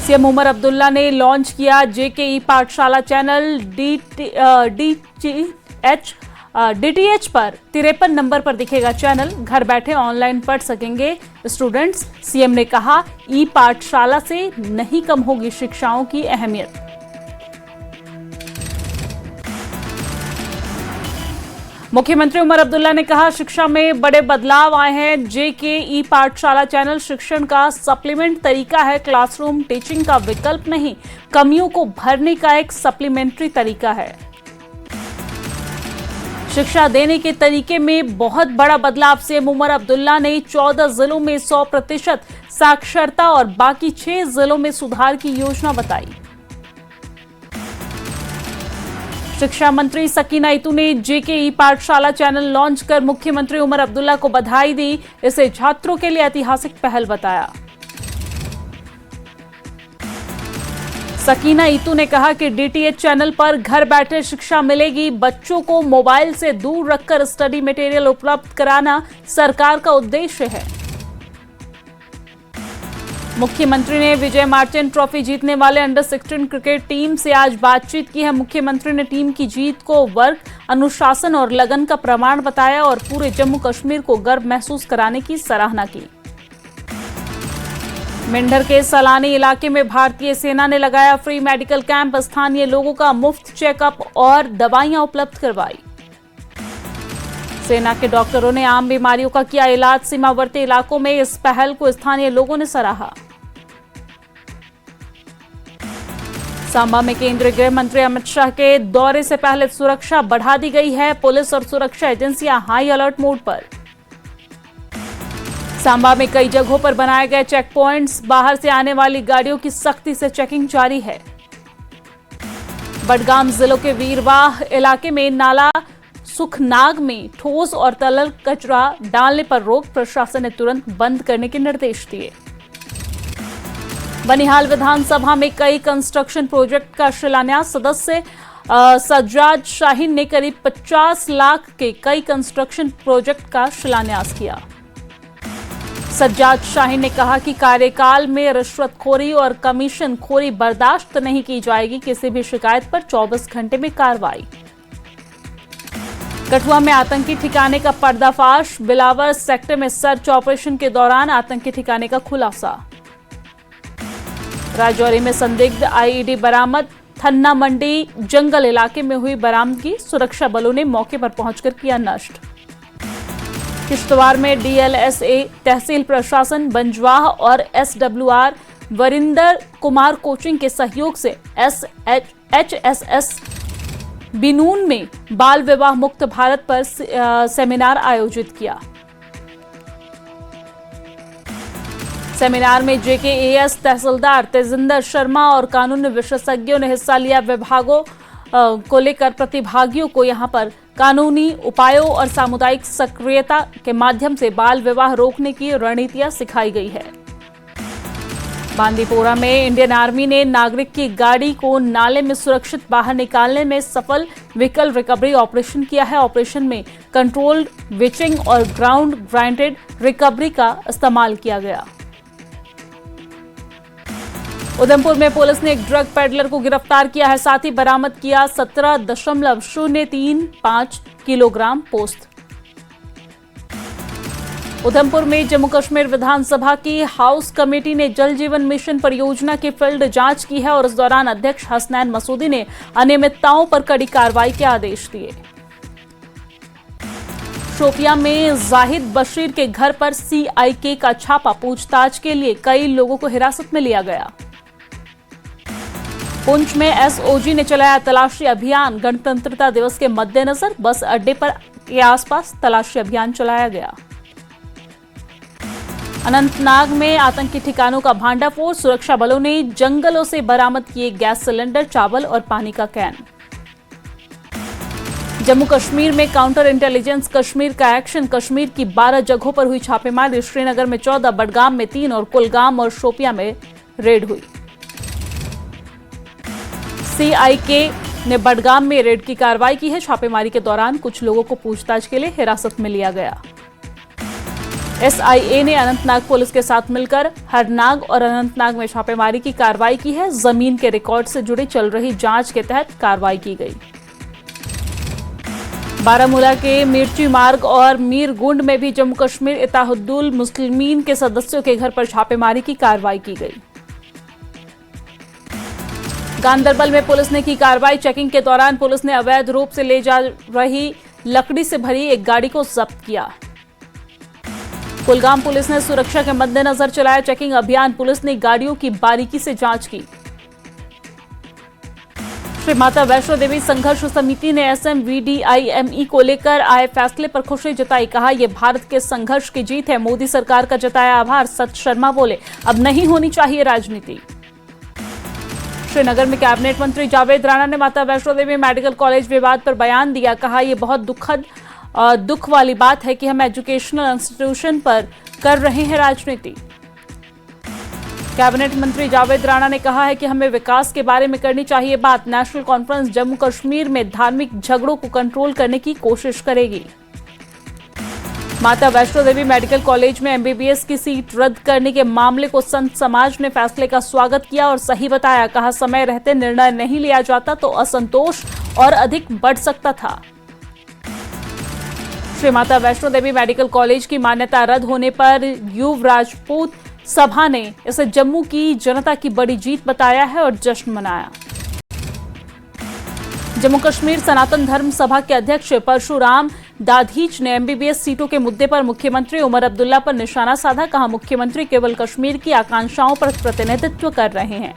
CM Omar Abdullah ने launch किया जेके पाठशाला चैनल। डीटीएच पर 53 नंबर पर दिखेगा चैनल। घर बैठे ऑनलाइन पढ़ सकेंगे स्टूडेंट्स। सीएम ने कहा, ई पाठशाला से नहीं कम होगी शिक्षाओं की अहमियत। मुख्यमंत्री उमर अब्दुल्ला ने कहा, शिक्षा में बड़े बदलाव आए हैं। जेके ई पाठशाला चैनल शिक्षण का सप्लीमेंट तरीका है, क्लासरूम टीचिंग का विकल्प नहीं, कमियों को भरने का एक सप्लीमेंट्री तरीका है। शिक्षा देने के तरीके में बहुत बड़ा बदलाव। सीएम उमर अब्दुल्ला ने 14 जिलों में 100% साक्षरता और बाकी 6 जिलों में सुधार की योजना बताई। शिक्षा मंत्री सकीना इतू ने जेके ई पाठशाला चैनल लॉन्च कर मुख्यमंत्री उमर अब्दुल्ला को बधाई दी। इसे छात्रों के लिए ऐतिहासिक पहल बताया। सकीना इतू ने कहा कि डीटीएच चैनल पर घर बैठे शिक्षा मिलेगी। बच्चों को मोबाइल से दूर रखकर स्टडी मटेरियल उपलब्ध कराना सरकार का उद्देश्य है। मुख्यमंत्री ने विजय मार्चेंट ट्रॉफी जीतने वाले अंडर 16 क्रिकेट टीम से आज बातचीत की है। मुख्यमंत्री ने टीम की जीत को वर्क, अनुशासन और लगन का प्रमाण बताया और पूरे जम्मू कश्मीर को गर्व महसूस कराने की सराहना की। मेंढर के सलानी इलाके में भारतीय सेना ने लगाया फ्री मेडिकल कैंप। स्थानीय लोगों का मुफ्त चेकअप और दवाइयां उपलब्ध करवाई। सेना के डॉक्टरों ने आम बीमारियों का किया इलाज। सीमावर्ती इलाकों में इस पहल को स्थानीय लोगों ने सराहा। सांबा में केंद्रीय गृह मंत्री अमित शाह के दौरे से पहले सुरक्षा बढ़ा दी गई है। पुलिस और सुरक्षा एजेंसियां हाई अलर्ट मोड पर। सांबा में कई जगहों पर बनाए गए चेक पॉइंट्स। बाहर से आने वाली गाड़ियों की सख्ती से चेकिंग जारी है। बडगाम जिलों के वीरवाह इलाके में नाला सुखनाग में ठोस और तरल कचरा डालने पर रोक। प्रशासन ने तुरंत बंद करने के निर्देश दिए। बनिहाल विधानसभा में कई कंस्ट्रक्शन प्रोजेक्ट का शिलान्यास। सदस्य सज्जाद शाहीन ने करीब 50 लाख के कई कंस्ट्रक्शन प्रोजेक्ट का शिलान्यास किया। सज्जाद शाहीन ने कहा कि कार्यकाल में रिश्वतखोरी और कमीशन खोरी बर्दाश्त नहीं की जाएगी। किसी भी शिकायत पर 24 घंटे में कार्रवाई। कठुआ में आतंकी ठिकाने का पर्दाफाश। बिलावर सेक्टर में सर्च ऑपरेशन के दौरान आतंकी ठिकाने का खुलासा। राजौरी में संदिग्ध आईईडी बरामद। थन्ना मंडी जंगल इलाके में हुई बरामदगी। सुरक्षा बलों ने मौके पर पहुंचकर किया नष्ट। किश्तवाड़ में डीएलएसए, तहसील प्रशासन, बंजवाह और एसडब्ल्यूआर वरिंदर कुमार कोचिंग के सहयोग से एचएसएस बिनून में बाल विवाह मुक्त भारत पर सेमिनार आयोजित किया। सेमिनार में जेकेएएस तहसीलदार तेजिंदर शर्मा और कानून विशेषज्ञों ने हिस्सा लिया। विभागों को लेकर प्रतिभागियों को यहां पर कानूनी उपायों और सामुदायिक सक्रियता के माध्यम से बाल विवाह रोकने की रणनीतियां सिखाई गई है। बांदीपोरा में इंडियन आर्मी ने नागरिक की गाड़ी को नाले में सुरक्षित बाहर निकालने में सफल व्हीकल रिकवरी ऑपरेशन किया है। ऑपरेशन में कंट्रोल्ड विचिंग और ग्राउंड ग्राइंडेड रिकवरी का इस्तेमाल किया गया। उधमपुर में पुलिस ने एक ड्रग पेडलर को गिरफ्तार किया है। साथ ही बरामद किया 17.035 किलोग्राम पोस्त। उधमपुर में जम्मू कश्मीर विधानसभा की हाउस कमेटी ने जल जीवन मिशन परियोजना की फील्ड जांच की है और इस दौरान अध्यक्ष हसनैन मसूदी ने अनियमितताओं पर कड़ी कार्रवाई के आदेश दिए। शोपियां में जाहिद बशीर के घर पर सीआईके का छापा। पूछताछ के लिए कई लोगों को हिरासत में लिया गया। पुंछ में एसओजी ने चलाया तलाशी अभियान। गणतंत्रता दिवस के मद्देनजर बस अड्डे पर के आसपास तलाशी अभियान चलाया गया। अनंतनाग में आतंकी ठिकानों का भांडाफोड़। सुरक्षा बलों ने जंगलों से बरामद किए गैस सिलेंडर, चावल और पानी का कैन। जम्मू कश्मीर में काउंटर इंटेलिजेंस कश्मीर का एक्शन। कश्मीर की 12 जगहों पर हुई छापेमारी। श्रीनगर में 14, बडगाम में 3 और कुलगाम और शोपियां में रेड हुई। सीआईके ने बडगाम में रेड की कार्रवाई की है। छापेमारी के दौरान कुछ लोगों को पूछताछ के लिए हिरासत में लिया गया। SIA ने अनंतनाग पुलिस के साथ मिलकर हरनाग और अनंतनाग में छापेमारी की कार्रवाई की है। जमीन के रिकॉर्ड से जुड़ी चल रही जांच के तहत कार्रवाई की गई। बारामूला के मिर्ची मार्ग और मीरगुंड में भी जम्मू कश्मीर इत्तेहादुल मुस्लिमीन के सदस्यों के घर पर छापेमारी की कार्रवाई की गई। गांदरबल में पुलिस ने की कार्रवाई। चेकिंग के दौरान पुलिस ने अवैध रूप से ले जा रही लकड़ी से भरी एक गाड़ी को जब्त किया। कुलगाम पुलिस ने सुरक्षा के मद्देनजर चलाया चेकिंग अभियान। पुलिस ने गाड़ियों की बारीकी से जांच की। श्री माता वैष्णो देवी संघर्ष समिति ने SMVDIME को लेकर आए फैसले पर खुशी जताई। कहा यह भारत के संघर्ष की जीत है। मोदी सरकार का जताया आभार। सत शर्मा बोले अब नहीं होनी चाहिए राजनीति। श्रीनगर में कैबिनेट मंत्री जावेद राणा ने माता वैष्णो देवी मेडिकल कॉलेज विवाद पर बयान दिया। कहा यह बहुत दुख वाली बात है कि हम एजुकेशनल इंस्टीट्यूशन पर कर रहे हैं राजनीति। कैबिनेट मंत्री जावेद राणा ने कहा है कि हमें विकास के बारे में करनी चाहिए बात। नेशनल कॉन्फ्रेंस जम्मू कश्मीर में धार्मिक झगड़ों को कंट्रोल करने की कोशिश करेगी। माता वैष्णो देवी मेडिकल कॉलेज में MBBS की सीट रद्द करने के मामले को संत समाज ने फैसले का स्वागत किया और सही बताया। कहा समय रहते निर्णय नहीं लिया जाता तो असंतोष और अधिक बढ़ सकता था। श्री माता वैष्णो देवी मेडिकल कॉलेज की मान्यता रद्द होने पर युव राजपूत सभा ने इसे जम्मू की जनता की बड़ी जीत बताया है और जश्न मनाया। जम्मू कश्मीर सनातन धर्म सभा के अध्यक्ष परशुराम दाधीच ने MBBS सीटों के मुद्दे पर मुख्यमंत्री उमर अब्दुल्ला पर निशाना साधा। कहा मुख्यमंत्री केवल कश्मीर की आकांक्षाओं पर प्रतिनिधित्व कर रहे हैं।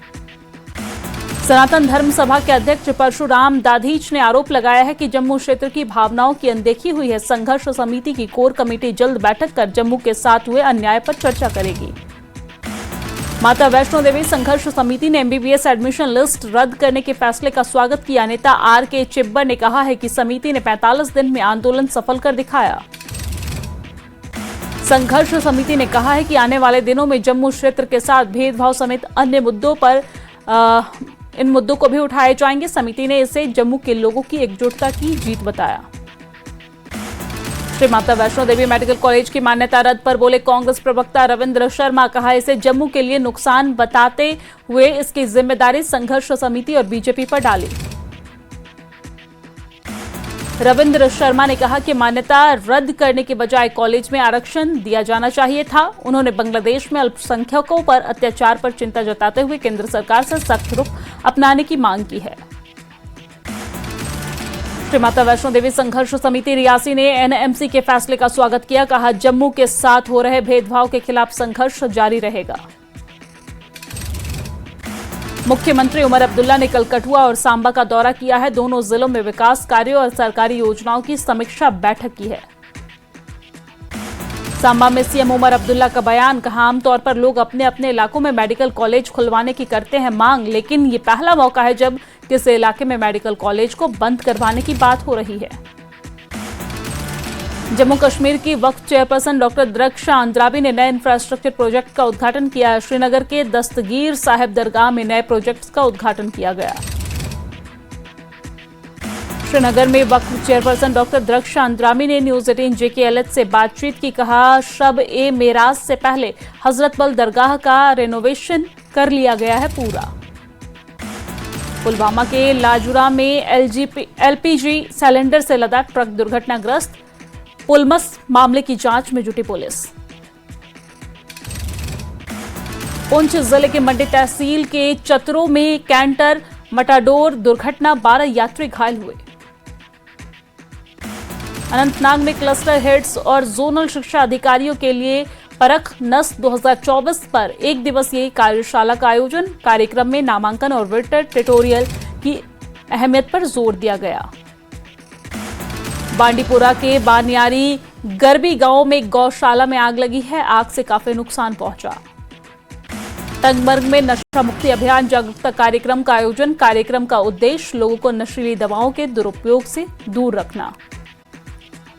सनातन धर्म सभा के अध्यक्ष परशुराम दाधीच ने आरोप लगाया है कि जम्मू क्षेत्र की भावनाओं की अनदेखी हुई है। संघर्ष समिति की कोर कमेटी जल्द बैठक कर जम्मू के साथ हुए अन्याय पर चर्चा करेगी। माता वैष्णो देवी संघर्ष समिति ने MBBS एडमिशन लिस्ट रद्द करने के फैसले का स्वागत किया। नेता RK चिब्बर ने कहा है कि समिति ने 45 दिन में आंदोलन सफल कर दिखाया। संघर्ष समिति ने कहा है कि आने वाले दिनों में जम्मू क्षेत्र के साथ भेदभाव समेत अन्य मुद्दों पर इन मुद्दों को भी उठाए जाएंगे। समिति ने इसे जम्मू के लोगों की एकजुटता की जीत बताया। श्री माता वैष्णो देवी मेडिकल कॉलेज की मान्यता रद्द पर बोले कांग्रेस प्रवक्ता रविंद्र शर्मा। कहा इसे जम्मू के लिए नुकसान बताते हुए इसकी जिम्मेदारी संघर्ष समिति और बीजेपी पर डाली। रविंद्र शर्मा ने कहा कि मान्यता रद्द करने के बजाय कॉलेज में आरक्षण दिया जाना चाहिए था। उन्होंने बांग्लादेश में अल्पसंख्यकों पर अत्याचार पर चिंता जताते हुए केंद्र सरकार से सख्त रुख अपनाने की मांग की है। श्री माता वैष्णो देवी संघर्ष समिति रियासी ने NMC के फैसले का स्वागत किया। कहा जम्मू के साथ हो रहे भेदभाव के खिलाफ संघर्ष जारी रहेगा। मुख्यमंत्री उमर अब्दुल्ला ने कल कठुआ और सांबा का दौरा किया है। दोनों जिलों में विकास कार्यों और सरकारी योजनाओं की समीक्षा बैठक की है। सांबा में CM उमर अब्दुल्ला का बयान। कहा आमतौर पर लोग अपने अपने इलाकों में मेडिकल कॉलेज खुलवाने की करते हैं मांग, लेकिन ये पहला मौका है जब किसी इलाके में मेडिकल कॉलेज को बंद करवाने की बात हो रही है। जम्मू कश्मीर की वक्फ चेयरपर्सन डॉक्टर द्रक्षा अंद्राबी ने नए इंफ्रास्ट्रक्चर प्रोजेक्ट का उद्घाटन किया। श्रीनगर के दस्तगीर साहिब दरगाह में नए प्रोजेक्ट्स का उद्घाटन किया गया। श्रीनगर में वक्फ चेयरपर्सन डॉक्टर द्रक्षा अंद्राबी ने न्यूज 18 JKLH से बातचीत की। कहा शब-ए-मेराज से पहले हजरत बल दरगाह का रेनोवेशन कर लिया गया है पूरा। पुलवामा के लाजुरा में LPG सिलेंडर से लदा ट्रक दुर्घटनाग्रस्त। पुलमस मामले की जांच में जुटी पुलिस। पुंछ जिले के मंडी तहसील के चतरों में कैंटर मटाडोर दुर्घटना, 12 यात्री घायल हुए। अनंतनाग में क्लस्टर हेड्स और जोनल शिक्षा अधिकारियों के लिए परख नस 2024 पर एक दिवसीय कार्यशाला का आयोजन। कार्यक्रम में नामांकन और विटर ट्यूटोरियल की अहमियत पर जोर दिया गया। बांडीपुरा के बानियारी गरबी गांव में गौशाला में आग लगी है। आग से काफी नुकसान पहुंचा। तंगमर्ग में नशा मुक्ति अभियान जागरूकता कार्यक्रम का आयोजन। कार्यक्रम का उद्देश्य लोगों को नशीली दवाओं के दुरुपयोग से दूर रखना।